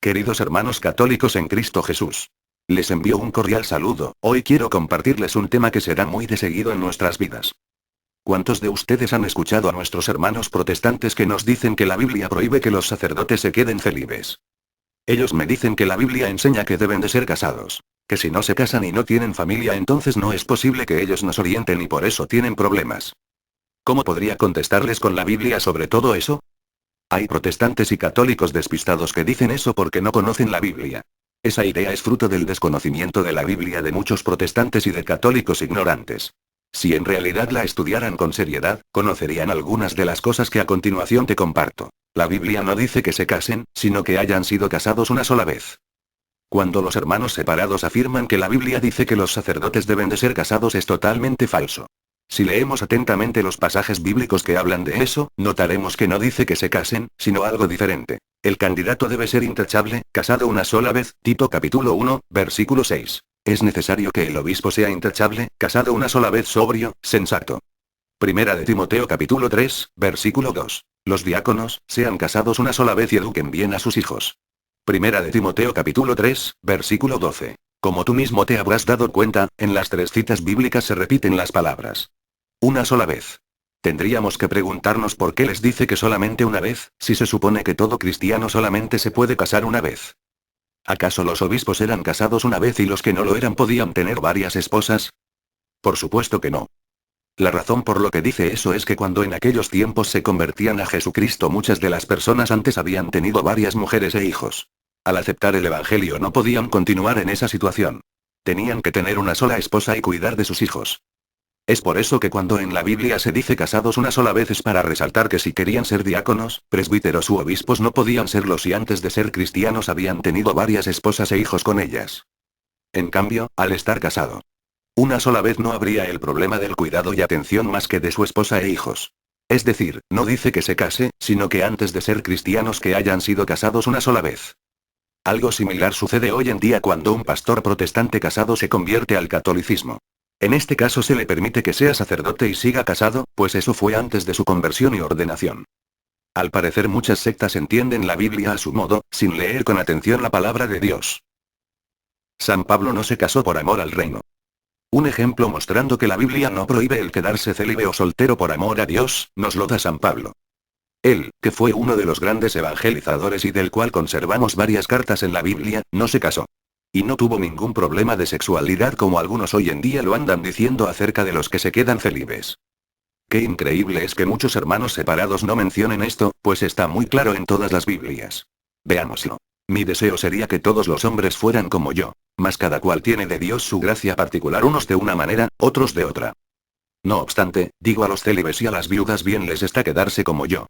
Queridos hermanos católicos en Cristo Jesús. Les envío un cordial saludo. Hoy quiero compartirles un tema que será muy de seguido en nuestras vidas. ¿Cuántos de ustedes han escuchado a nuestros hermanos protestantes que nos dicen que la Biblia prohíbe que los sacerdotes se queden célibes? Ellos me dicen que la Biblia enseña que deben de ser casados. Que si no se casan y no tienen familia, entonces no es posible que ellos nos orienten y por eso tienen problemas. ¿Cómo podría contestarles con la Biblia sobre todo eso? Hay protestantes y católicos despistados que dicen eso porque no conocen la Biblia. Esa idea es fruto del desconocimiento de la Biblia de muchos protestantes y de católicos ignorantes. Si en realidad la estudiaran con seriedad, conocerían algunas de las cosas que a continuación te comparto. La Biblia no dice que se casen, sino que hayan sido casados una sola vez. Cuando los hermanos separados afirman que la Biblia dice que los sacerdotes deben de ser casados, es totalmente falso. Si leemos atentamente los pasajes bíblicos que hablan de eso, notaremos que no dice que se casen, sino algo diferente. El candidato debe ser intachable, casado una sola vez, Tito capítulo 1, versículo 6. Es necesario que el obispo sea intachable, casado una sola vez, sobrio, sensato. Primera de Timoteo capítulo 3, versículo 2. Los diáconos, sean casados una sola vez y eduquen bien a sus hijos. Primera de Timoteo capítulo 3, versículo 12. Como tú mismo te habrás dado cuenta, en las 3 citas bíblicas se repiten las palabras. Una sola vez. Tendríamos que preguntarnos por qué les dice que solamente una vez, si se supone que todo cristiano solamente se puede casar una vez. ¿Acaso los obispos eran casados una vez y los que no lo eran podían tener varias esposas? Por supuesto que no. La razón por lo que dice eso es que cuando en aquellos tiempos se convertían a Jesucristo, muchas de las personas antes habían tenido varias mujeres e hijos. Al aceptar el Evangelio no podían continuar en esa situación. Tenían que tener una sola esposa y cuidar de sus hijos. Es por eso que cuando en la Biblia se dice casados una sola vez es para resaltar que si querían ser diáconos, presbíteros u obispos no podían serlo si antes de ser cristianos habían tenido varias esposas e hijos con ellas. En cambio, al estar casado una sola vez no habría el problema del cuidado y atención más que de su esposa e hijos. Es decir, no dice que se case, sino que antes de ser cristianos que hayan sido casados una sola vez. Algo similar sucede hoy en día cuando un pastor protestante casado se convierte al catolicismo. En este caso se le permite que sea sacerdote y siga casado, pues eso fue antes de su conversión y ordenación. Al parecer muchas sectas entienden la Biblia a su modo, sin leer con atención la palabra de Dios. San Pablo no se casó por amor al reino. Un ejemplo mostrando que la Biblia no prohíbe el quedarse célibe o soltero por amor a Dios, nos lo da San Pablo. Él, que fue uno de los grandes evangelizadores y del cual conservamos varias cartas en la Biblia, no se casó. Y no tuvo ningún problema de sexualidad como algunos hoy en día lo andan diciendo acerca de los que se quedan célibes. Qué increíble es que muchos hermanos separados no mencionen esto, pues está muy claro en todas las Biblias. Veámoslo. Mi deseo sería que todos los hombres fueran como yo, mas cada cual tiene de Dios su gracia particular, unos de una manera, otros de otra. No obstante, digo a los célibes y a las viudas bien les está quedarse como yo.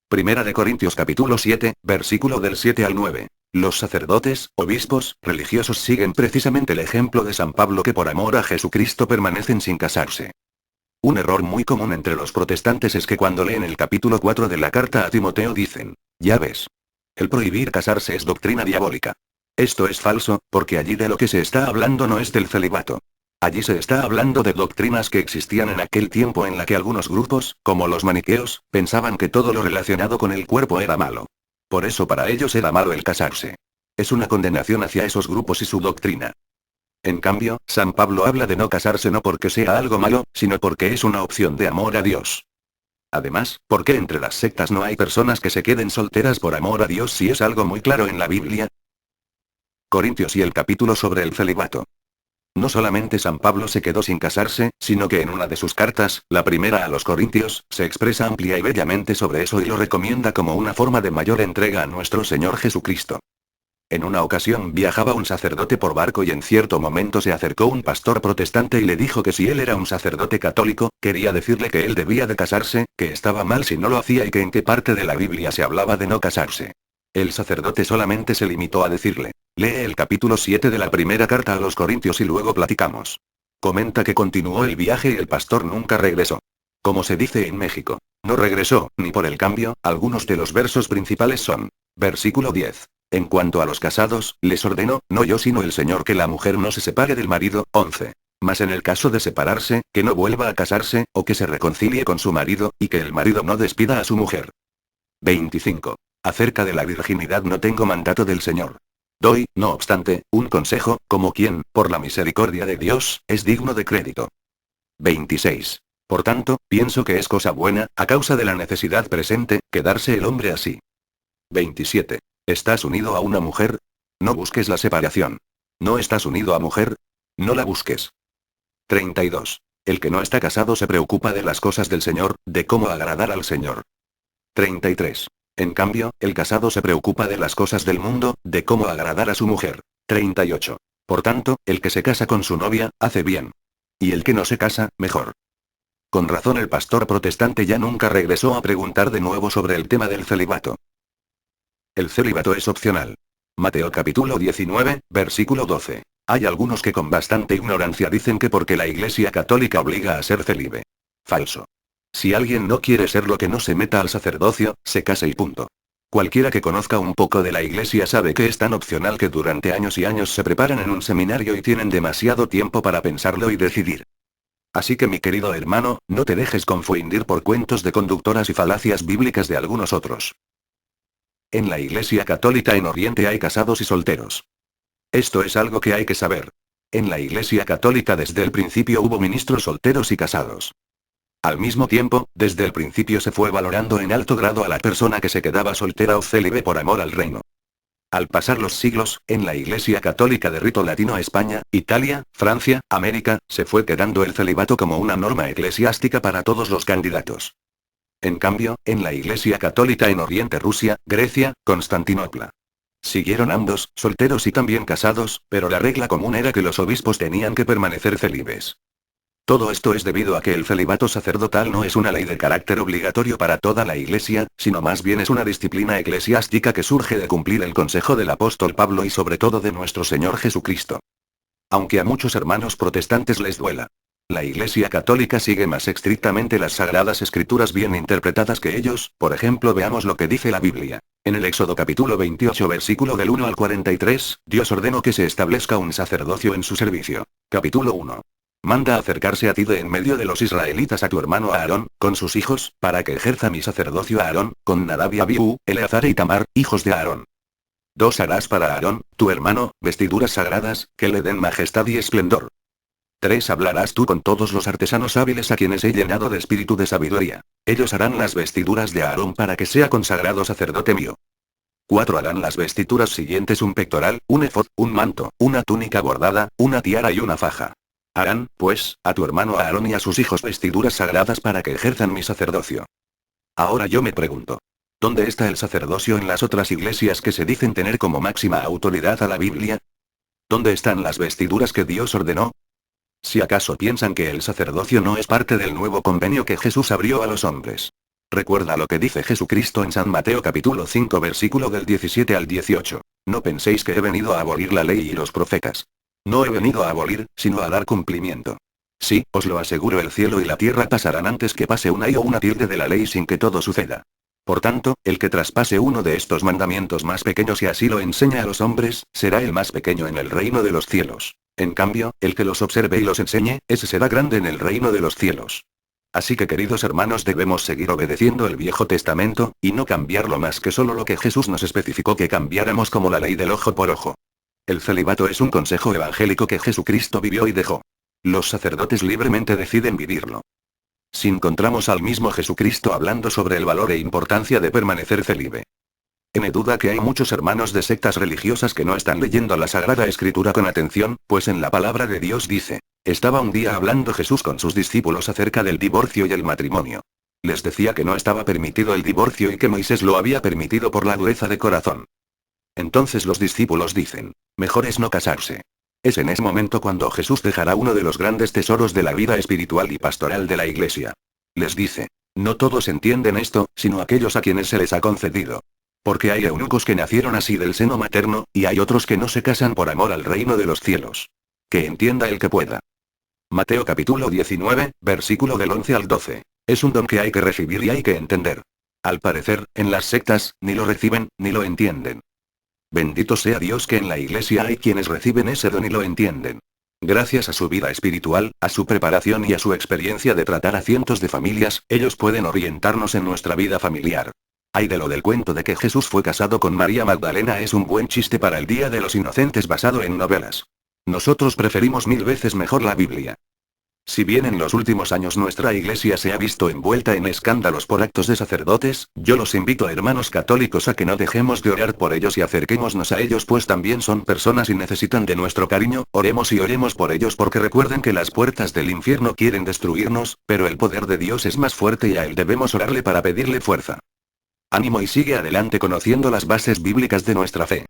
Primera de Corintios capítulo 7, versículo del 7 al 9. Los sacerdotes, obispos, religiosos siguen precisamente el ejemplo de San Pablo que por amor a Jesucristo permanecen sin casarse. Un error muy común entre los protestantes es que cuando leen el capítulo 4 de la carta a Timoteo dicen, ya ves. El prohibir casarse es doctrina diabólica. Esto es falso, porque allí de lo que se está hablando no es del celibato. Allí se está hablando de doctrinas que existían en aquel tiempo en la que algunos grupos, como los maniqueos, pensaban que todo lo relacionado con el cuerpo era malo. Por eso para ellos era malo el casarse. Es una condenación hacia esos grupos y su doctrina. En cambio, San Pablo habla de no casarse no porque sea algo malo, sino porque es una opción de amor a Dios. Además, ¿por qué entre las sectas no hay personas que se queden solteras por amor a Dios si es algo muy claro en la Biblia? Corintios y el capítulo sobre el celibato. No solamente San Pablo se quedó sin casarse, sino que en una de sus cartas, la primera a los Corintios, se expresa amplia y bellamente sobre eso y lo recomienda como una forma de mayor entrega a nuestro Señor Jesucristo. En una ocasión viajaba un sacerdote por barco y en cierto momento se acercó un pastor protestante y le dijo que si él era un sacerdote católico, quería decirle que él debía de casarse, que estaba mal si no lo hacía y que en qué parte de la Biblia se hablaba de no casarse. El sacerdote solamente se limitó a decirle, lee el capítulo 7 de la primera carta a los Corintios y luego platicamos. Comenta que continuó el viaje y el pastor nunca regresó. Como se dice en México, no regresó, ni por el cambio. Algunos de los versos principales son, versículo 10. En cuanto a los casados, les ordenó, no yo sino el Señor, que la mujer no se separe del marido, 11. Mas en el caso de separarse, que no vuelva a casarse, o que se reconcilie con su marido, y que el marido no despida a su mujer. 25. Acerca de la virginidad no tengo mandato del Señor. Doy, no obstante, un consejo, como quien, por la misericordia de Dios, es digno de crédito. 26. Por tanto, pienso que es cosa buena, a causa de la necesidad presente, quedarse el hombre así. 27. ¿Estás unido a una mujer? No busques la separación. ¿No estás unido a mujer? No la busques. 32. El que no está casado se preocupa de las cosas del Señor, de cómo agradar al Señor. 33. En cambio, el casado se preocupa de las cosas del mundo, de cómo agradar a su mujer. 38. Por tanto, el que se casa con su novia, hace bien. Y el que no se casa, mejor. Con razón el pastor protestante ya nunca regresó a preguntar de nuevo sobre el tema del celibato. El celibato es opcional. Mateo capítulo 19, versículo 12. Hay algunos que con bastante ignorancia dicen que porque la Iglesia Católica obliga a ser célibe. Falso. Si alguien no quiere serlo, que no se meta al sacerdocio, se case y punto. Cualquiera que conozca un poco de la Iglesia sabe que es tan opcional que durante años y años se preparan en un seminario y tienen demasiado tiempo para pensarlo y decidir. Así que mi querido hermano, no te dejes confundir por cuentos de conductoras y falacias bíblicas de algunos otros. En la Iglesia Católica en Oriente hay casados y solteros. Esto es algo que hay que saber. En la Iglesia Católica desde el principio hubo ministros solteros y casados. Al mismo tiempo, desde el principio se fue valorando en alto grado a la persona que se quedaba soltera o célibe por amor al reino. Al pasar los siglos, en la Iglesia Católica de rito latino España, Italia, Francia, América, se fue quedando el celibato como una norma eclesiástica para todos los candidatos. En cambio, en la Iglesia Católica en Oriente, Rusia, Grecia, Constantinopla, siguieron ambos, solteros y también casados, pero la regla común era que los obispos tenían que permanecer célibes. Todo esto es debido a que el celibato sacerdotal no es una ley de carácter obligatorio para toda la Iglesia, sino más bien es una disciplina eclesiástica que surge de cumplir el consejo del apóstol Pablo y sobre todo de nuestro Señor Jesucristo. Aunque a muchos hermanos protestantes les duela, la Iglesia Católica sigue más estrictamente las Sagradas Escrituras bien interpretadas que ellos. Por ejemplo, veamos lo que dice la Biblia. En el Éxodo capítulo 28 versículo del 1 al 43, Dios ordenó que se establezca un sacerdocio en su servicio. Capítulo 1. Manda acercarse a ti de en medio de los israelitas a tu hermano Aarón, con sus hijos, para que ejerza mi sacerdocio a Aarón, con Nadab y Abiú, Eleazar y Tamar, hijos de Aarón. 2. Harás para Aarón, tu hermano, vestiduras sagradas, que le den majestad y esplendor. 3. Hablarás tú con todos los artesanos hábiles a quienes he llenado de espíritu de sabiduría. Ellos harán las vestiduras de Aarón para que sea consagrado sacerdote mío. 4. Harán las vestiduras siguientes: un pectoral, un efod, un manto, una túnica bordada, una tiara y una faja. Harán, pues, a tu hermano Aarón y a sus hijos vestiduras sagradas para que ejerzan mi sacerdocio. Ahora yo me pregunto, ¿dónde está el sacerdocio en las otras iglesias que se dicen tener como máxima autoridad a la Biblia? ¿Dónde están las vestiduras que Dios ordenó? Si acaso piensan que el sacerdocio no es parte del nuevo convenio que Jesús abrió a los hombres. Recuerda lo que dice Jesucristo en San Mateo capítulo 5 versículo del 17 al 18. No penséis que he venido a abolir la ley y los profetas. No he venido a abolir, sino a dar cumplimiento. Sí, os lo aseguro, el cielo y la tierra pasarán antes que pase una i o una tilde de la ley sin que todo suceda. Por tanto, el que traspase uno de estos mandamientos más pequeños y así lo enseña a los hombres, será el más pequeño en el reino de los cielos. En cambio, el que los observe y los enseñe, ese será grande en el reino de los cielos. Así que, queridos hermanos, debemos seguir obedeciendo el Viejo Testamento, y no cambiarlo más que solo lo que Jesús nos especificó que cambiáramos, como la ley del ojo por ojo. El celibato es un consejo evangélico que Jesucristo vivió y dejó. Los sacerdotes libremente deciden vivirlo. Si encontramos al mismo Jesucristo hablando sobre el valor e importancia de permanecer célibe. Me duda que hay muchos hermanos de sectas religiosas que no están leyendo la Sagrada Escritura con atención, pues en la palabra de Dios dice: estaba un día hablando Jesús con sus discípulos acerca del divorcio y el matrimonio. Les decía que no estaba permitido el divorcio y que Moisés lo había permitido por la dureza de corazón. Entonces los discípulos dicen: mejor es no casarse. Es en ese momento cuando Jesús dejará uno de los grandes tesoros de la vida espiritual y pastoral de la Iglesia. Les dice: no todos entienden esto, sino aquellos a quienes se les ha concedido. Porque hay eunucos que nacieron así del seno materno, y hay otros que no se casan por amor al reino de los cielos. Que entienda el que pueda. Mateo capítulo 19, versículo del 11 al 12. Es un don que hay que recibir y hay que entender. Al parecer, en las sectas, ni lo reciben, ni lo entienden. Bendito sea Dios que en la Iglesia hay quienes reciben ese don y lo entienden. Gracias a su vida espiritual, a su preparación y a su experiencia de tratar a cientos de familias, ellos pueden orientarnos en nuestra vida familiar. Ay, de lo del cuento de que Jesús fue casado con María Magdalena es un buen chiste para el Día de los Inocentes basado en novelas. Nosotros preferimos 1000 veces mejor la Biblia. Si bien en los últimos años nuestra iglesia se ha visto envuelta en escándalos por actos de sacerdotes, yo los invito a hermanos católicos a que no dejemos de orar por ellos y acerquémonos a ellos, pues también son personas y necesitan de nuestro cariño. Oremos y oremos por ellos, porque recuerden que las puertas del infierno quieren destruirnos, pero el poder de Dios es más fuerte y a él debemos orarle para pedirle fuerza. Ánimo y sigue adelante conociendo las bases bíblicas de nuestra fe.